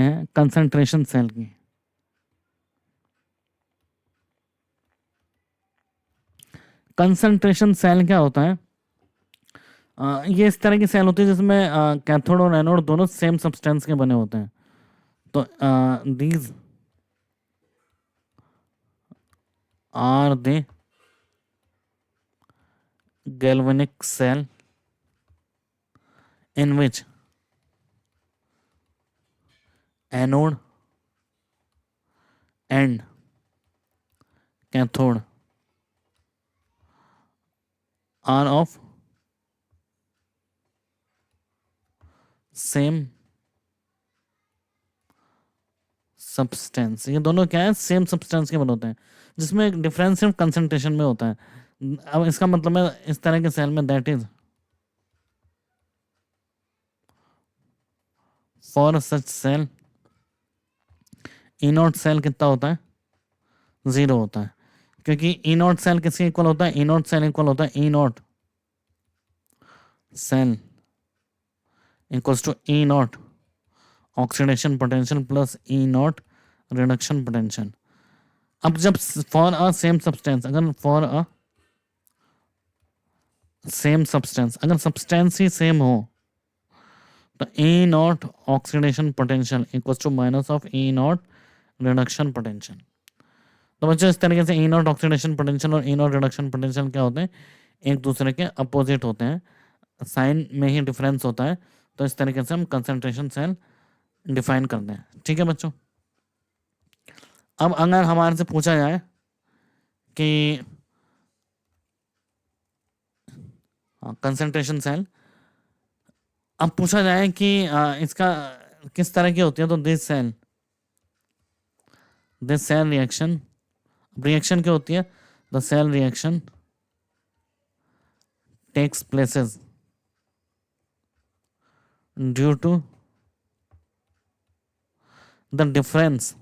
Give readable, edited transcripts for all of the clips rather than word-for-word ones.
हैं concentration cell की। Concentration cell क्या होता है? ये इस तरह की सेल होती है जिसमें कैथोड और एनोड दोनों सेम सब्सटेंस के बने होते हैं। तो these are the galvanic cell in which anode and cathode are of same substance। ये दोनों क्या है? सेम सब्सटेंस के बने होते हैं, जिसमें डिफरेंस सिर्फ कंसंट्रेशन में होता है। अब इसका मतलब है इस तरह के सेल में, that is for such cell E not cell कितना होता है? 0 होता है, क्योंकि ई नॉट सेल किसके इक्वल होता है? ई नॉट सेल इक्वल होता है E not cell equals to E not oxidation potential plus E not reduction potential. अब जब फॉर अ सेम सब्सटेंस, अगर फॉर अ सेम सब्सटेंस, अगर सब्सटेंस ही सेम हो तो E not oxidation potential equals to minus of E not reduction potential. तो बच्चों इस तरीके से ई नॉट ऑक्सीडेशन पोटेंशियल और ई नॉट रिडक्शन पोटेंशियल क्या होते हैं? एक दूसरे के अपोजिट होते हैं, साइन में ही डिफरेंस होता है। तो इस तरीके से हम कंसंट्रेशन सेल डिफाइन करते हैं। ठीक है बच्चों। अब अगर हमारे से पूछा जाए कि कंसंट्रेशन सेल, अब पूछा जाए कि इसका किस तरह की होती है, तो दिस सेल रिएक्शन क्या होती है? The cell reaction takes places due to the difference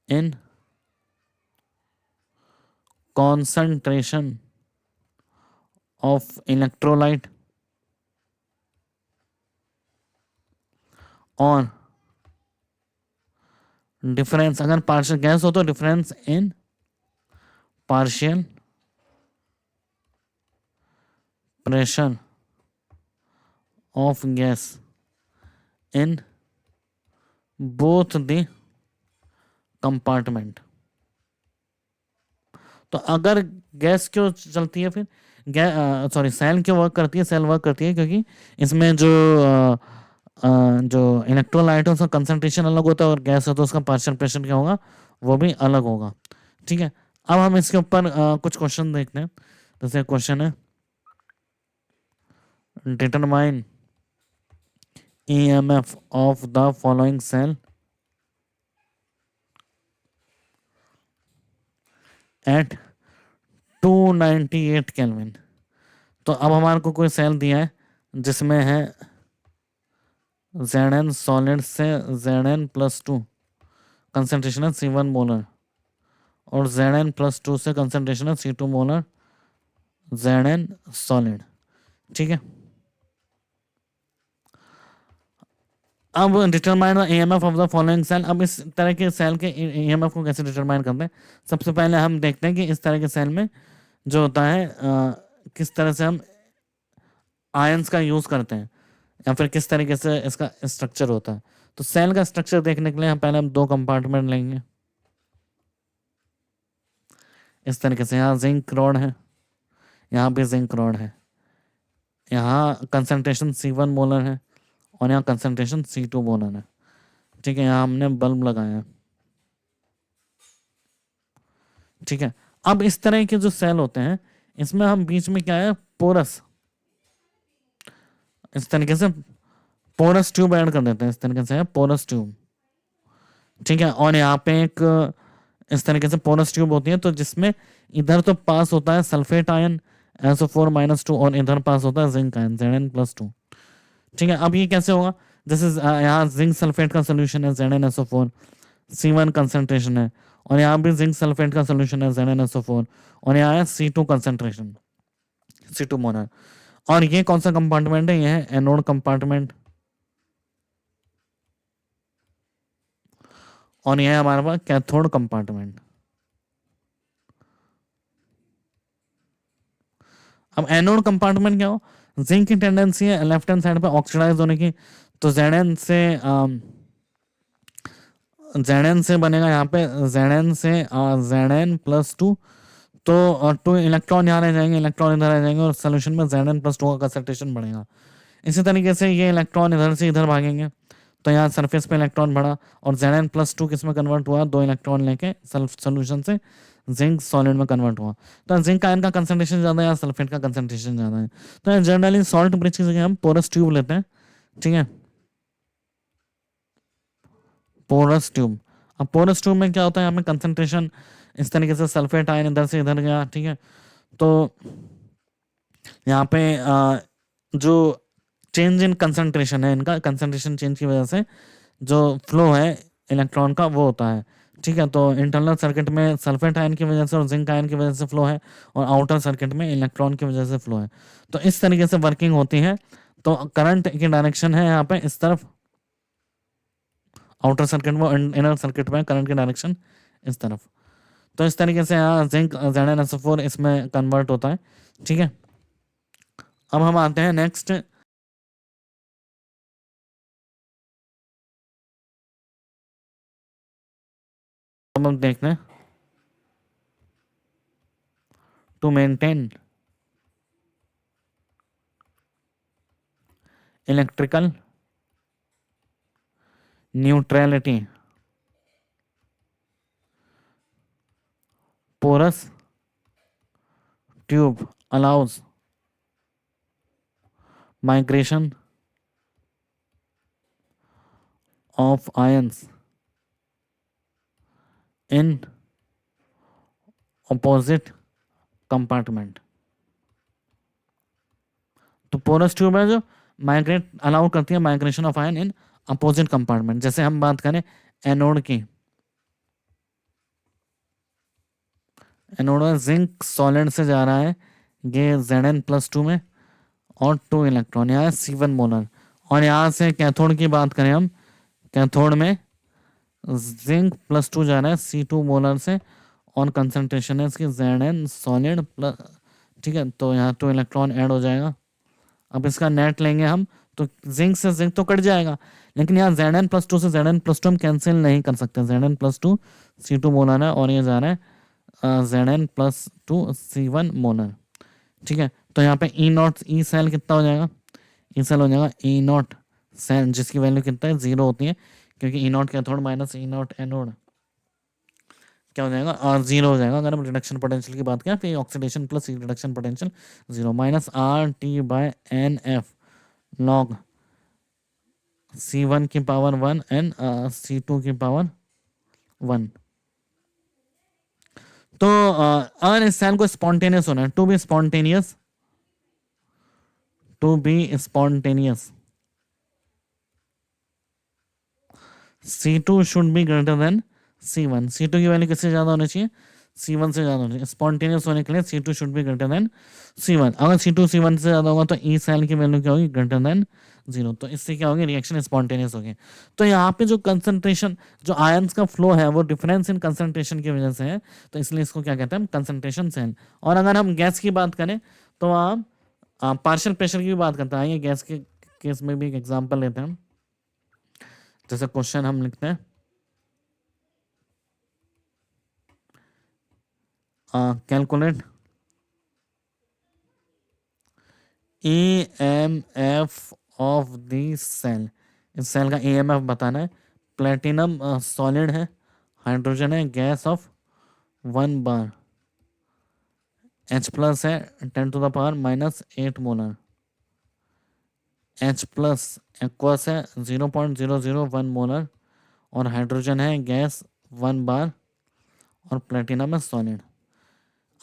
in concentration of electrolyte और डिफरेंस, अगर पार्शियल गैस हो तो difference in partial pressure of gas in both the compartment. तो अगर गैस क्यों चलती है फिर? सेल क्यों वर्क करती है? सेल वर्क करती है क्योंकि इसमें जो इलेक्ट्रोलाइट है उसका कंसंट्रेशन अलग होता है और गैस है तो उसका पार्शियल प्रेशर क्या होगा? वो भी अलग होगा। ठीक है। अब हम इसके ऊपर कुछ क्वेश्चन देखते हैं। जैसे क्वेश्चन है, determine EMF of the following cell at 298 kelvin. तो अब हमारे को कोई सेल दिया है जिसमें है Zn सॉलिड से Zn+2 कंसंट्रेशन है C1 मोलर और Zn+2 से कंसंट्रेशन है C2 मोलर Zn सॉलिड। ठीक है। अब determine EMF of the following cell. अब इस तरह के सेल के EMF को कैसे डिटरमाइन करते हैं? सबसे पहले हम देखते हैं कि इस तरह के सेल में जो होता है किस तरह से हम आयंस का यूज करते हैं या फिर किस तरीके से इसका स्ट्रक्चर होता है। तो सेल का स्ट्रक्चर देखने के लिए हम दो कंपार्टमेंट लेंगे इस तरीके से। यहाँ जिंक रॉड है, यहाँ भी जिंक रॉड है, यहाँ कंसंट्रेशन C1 मोलर है और यहाँ कंसंट्रेशन C2 मोलर है। ठीक है। यहाँ हमने बल्ब लगाया है। ठीक है। अब इस तरह के जो सेल होते हैं इसमें हम बीच में क्या है? पोरस, इस तरीके से पोरस ट्यूब ऐड कर देते हैं। इस तरीके से है पोरस ट्यूब। ठीक है। और यहाँ पे एक इस तरीके से पोरस ट्यूब होती है तो जिसमें इधर तो पास होता है सल्फेट आयन SO4-2 और इधर पास होता है जिंक आयन Zn+2। ठीक है। अब ये कैसे होगा? जैसे यहाँ जिंक सल्फेट का सोल्यूशन है ZnSO4, C1 कंसंट्रेशन है और यहाँ भी जिंक सल्फेट का सोल्यूशन है ZnSO4 और यहाँ है C2 कंसंट्रेशन, C2 मोलर। और ये कौन सा कंपार्टमेंट है? ये है एनोड कंपार्टमेंट। और यह है हमारे पास कैथोड कंपार्टमेंट। अब एनोड कंपार्टमेंट क्या हो, जिंक की टेंडेंसी है लेफ्ट हैंड साइड पे ऑक्सीडाइज होने की, तो Zn से बनेगा यहाँ पे Zn से Zn+2, तो 2 इलेक्ट्रॉन यहाँ रह जाएंगे, इलेक्ट्रॉन इधर रह जाएंगे और सोल्यूशन में Zn+2 का कंसंट्रेशन बढ़ेगा। इसी तरीके से ये इलेक्ट्रॉन इधर से इधर भागेंगे, तो यहाँ सरफेस पे इलेक्ट्रॉन बढ़ा और Zn+2 किस में कन्वर्ट हुआ, 2 इलेक्ट्रॉन लेके सोल्यूशन से जिंक सॉलिड में कन्वर्ट हुआ। तो जिंक आयन का कंसंट्रेशन ज़्यादा है या सल्फेट का कंसंट्रेशन ज़्यादा है, तो जनरली सॉल्ट ब्रिज की जगह हम पोरस ट्यूब लेते हैं। ठीक है, पोरस ट्यूब। अब पोरस ट्यूब में क्या होता है, यहाँ पे कंसंट्रेशन इस तरीके से सल्फेट आयन इधर से इधर गया। ठीक है, तो यहाँ पे जो चेंज इन कंसंट्रेशन है, इनका कंसंट्रेशन चेंज की वजह से जो फ्लो है इलेक्ट्रॉन का वो होता है। ठीक है, तो इंटरनल सर्किट में सल्फेट आयन की वजह से और जिंक आयन की वजह से फ्लो है, और आउटर सर्किट में इलेक्ट्रॉन की वजह से फ्लो है। तो इस तरीके से वर्किंग होती है। तो करंट की डायरेक्शन है यहाँ पे इस तरफ आउटर सर्किट में, इनर सर्किट में करंट की डायरेक्शन इस तरफ। तो इस तरीके से यहाँ जिंक ZnSO4 इसमें कन्वर्ट होता है। ठीक है, अब हम आते हैं नेक्स्ट, अब हम देखते हैं to maintain electrical neutrality porous tube allows migration of ions in opposite compartment। तो पोरस ट्यूब है जो माइग्रेट अलाउ करती है migration of ion in opposite compartment. जैसे हम बात करें एनोड की, एनोड में जिंक सॉलिड से जा रहा है ये Zn+2 में और 2 इलेक्ट्रॉन, यहाँ C1 मोलर। और यहाँ से कैथोड की बात करें हम, कैथोड में Zn+2 जा रहा है C2 मोलर से और कंसंट्रेशन है इसकी Zn सॉलिड प्लस। ठीक है, तो यहाँ 2 इलेक्ट्रॉन ऐड हो जाएगा। अब इसका नेट लेंगे हम, तो जिंक से जिंक तो कट जाएगा, लेकिन यहाँ Zn+2 से Zn+2 हम कैंसिल नहीं कर सकते। Zn+2 C2 मोलर है और ये जा रहा है Zn+2 C1 मोलर। ठीक है, तो यहाँ पे ई सेल कितना हो जाएगा, ई सेल हो जाएगा E0 सेल, जिसकी वैल्यू कितना है 0 होती है, क्योंकि E0 cathode minus E0 anode क्या हो जाएगा, R0 हो जाएगा। अगर हम रिडक्शन पोटेंशियल की बात करें तो oxidation plus reduction potential 0 minus RT/NF log C1 की पावर 1 एंड C2 की पावर 1। तो अगर इस सेल को स्पॉन्टेनियस होना है, to be spontaneous C2 should be greater than C1। C2 की वैल्यू किससे ज्यादा होनी चाहिए, C1 से ज्यादा होनी चाहिए। स्पॉन्टेनियस होने के लिए C2 should be greater than C1। अगर C2 C1 से ज्यादा होगा तो ई सेल की वैल्यू क्या होगी, ग्रेटर देन 0। तो इससे क्या होगी, रिएक्शन स्पॉन्टेनियस होगी। तो यहाँ पे जो कंसंट्रेशन, जो आयंस का फ्लो है वो डिफरेंस इन कंसंट्रेशन की वजह से है, तो इसलिए इसको क्या कहते हैं, कंसंट्रेशन सेल। और अगर हम गैस की बात करें तो आप पार्शियल प्रेशर की भी बात करते हैं। ये गैस के केस में भी एक एग्जांपल लेते हैं हम। जैसे क्वेश्चन हम लिखते हैं calculate EMF of the cell. इस सेल का EMF बताना है। प्लेटिनम सॉलिड है, हाइड्रोजन है, गैस ऑफ 1 बार, H+ है 10⁻⁻8 मोलर, H+ एक्वस है 0.001 मोलर, और हाइड्रोजन है गैस 1 बार, और प्लेटिनम है सॉलिड।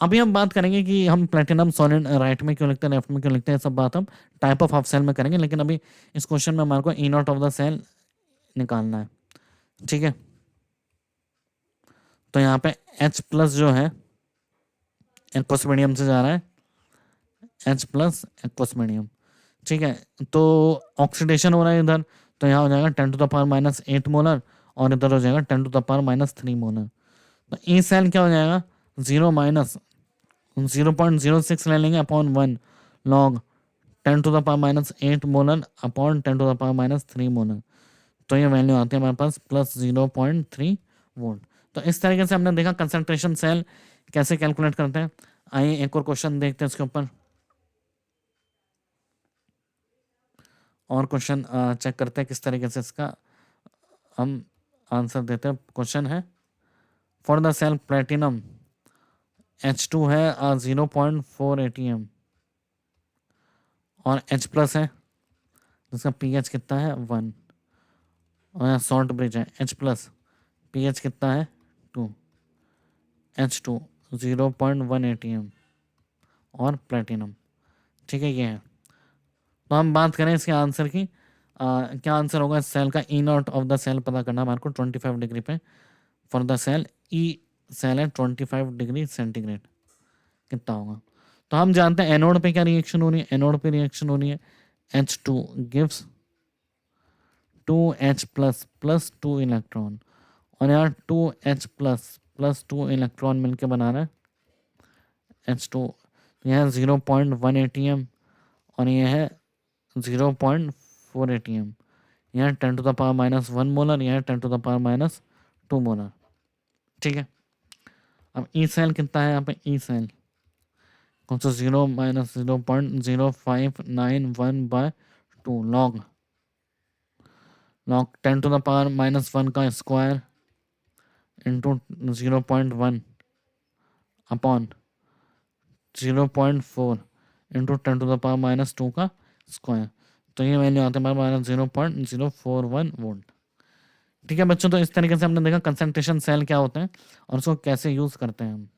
अभी हम बात करेंगे कि हम प्लेटिनम सॉलिड राइट में क्यों लिखते हैं, लेफ्ट में क्यों लिखते हैं, सब बात हम टाइप ऑफ हाफ सेल में करेंगे। लेकिन अभी इस क्वेश्चन में हमारे को E0 ऑफ द सेल निकालना है। ठीक है, तो यहाँ पे H+ जो है एक्वस मीडियम से जा रहा है, H+ एक्वस मीडियम। ठीक है, तो ऑक्सीडेशन हो रहा है इधर, तो यहाँ हो जाएगा 10⁻⁻8 मोलर, और इधर हो जाएगा 10 to the power minus 3 molar. तो ई सेल क्या हो जाएगा 0 माइनस 0.06 ले लेंगे अपॉन 1 log 10 to the power minus 8 molar upon 10 to the power minus 3 molar. तो ये वैल्यू आती है हमारे पास प्लस 0.3 वोल्ट। तो इस तरीके से हमने देखा कंसंट्रेशन सेल कैसे कैलकुलेट करते हैं। आइए एक और क्वेश्चन देखते हैं इसके ऊपर, और क्वेश्चन चेक करते हैं किस तरीके से इसका हम आंसर देते हैं। क्वेश्चन है for the cell platinum H2 है 0.4 ATM और H प्लस है जिसका pH कितना है 1 और यहाँ सॉल्ट ब्रिज है H प्लस pH कितना है 2 H2 0.1 ATM और प्लेटिनम। ठीक है ये है। तो हम बात करें इसके आंसर की, क्या आंसर होगा सेल का। E naught of the cell पता करना हमारे को 25 डिग्री पे for the cell. E cell है 25 डिग्री सेंटीग्रेड, कितना होगा। तो हम जानते हैं एनोड पे क्या रिएक्शन हो रही है, एनोड पे रिएक्शन हो रही है H2 gives 2H plus plus 2 electron और यहाँ 2H प्लस प्लस 2 इलेक्ट्रॉन मिलके बना रहा है H2। यह 0.1 ATM और यह है 0.4 ATM। यह 10 to the power minus 1 molar, यह 10 to the power minus 2 molar. ठीक है। अब ई सेल कितना है यहाँ पे, ई सेल कौन सा 0 minus 0.0591/2 log 10 to the power minus 1 का square into 0.1 upon 0.4 into 10 to the power minus 2 का स्क्वायर। तो ये वैल्यू आते हैं माइनस 0.041 वोल्ट। ठीक है बच्चों, तो इस तरीके से हमने देखा कंसंट्रेशन सेल क्या होते हैं और उसको कैसे यूज करते हैं हम।